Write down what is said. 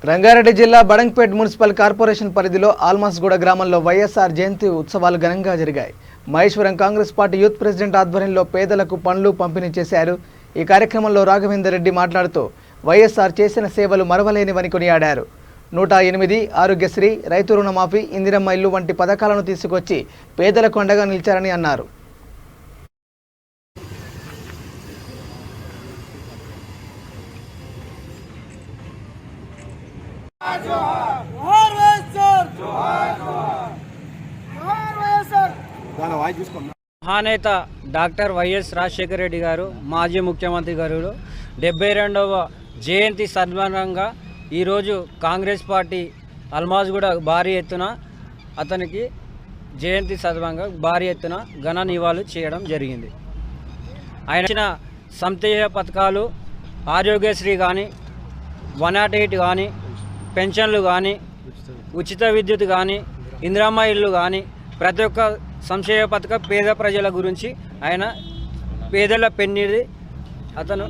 రంగారెడ్డి జిల్లా Badangpet municipal corporation పరిధిలో ఆల్మాస్గూడ గ్రామంలో వైఎస్ఆర్ జయంతి ఉత్సవాలు ఘనంగా జరిగాయి. Maheshwaram Congress party youth president ఆధ్వర్యంలో పేదలకు పండ్లు పంపిణీ చేశారు. ఈ కార్యక్రమంలో రాఘవేందర్ రెడ్డి మాట్లాడుతూ వైఎస్ఆర్ చేసిన సేవలు మరవలేనివని కొనియాడారు. 108 ఆరోగ్యశ్రీ, రైతు రుణమాఫీ, ఇందిరమ్మ ఇల్లు వంటి పథకాలను తీసుకొచ్చి పేదలకు అండగా నిలిచారని అన్నారు. మహానేత డాక్టర్ వైఎస్ రాజశేఖర రెడ్డి గారు, మాజీ ముఖ్యమంత్రి గారు 72వ జయంతి సందర్భంగా ఈరోజు కాంగ్రెస్ పార్టీ ఆల్మాస్గూడ భారీ ఎత్తున అతనికి జయంతి సందర్భంగా భారీ ఎత్తున ఘన నివాళులు చేయడం జరిగింది. ఆయన ఇచ్చిన సంక్షేమ పథకాలు ఆరోగ్యశ్రీ కానీ, 108 కానీ, పెన్షన్లు కానీ, ఉచిత విద్యుత్ కానీ, ఇందిరమ్మ ఇల్లు కానీ, ప్రతి ఒక్క సంక్షేమ పథకం పేద ప్రజల గురించి ఆయన పేదల పెన్నిది అతను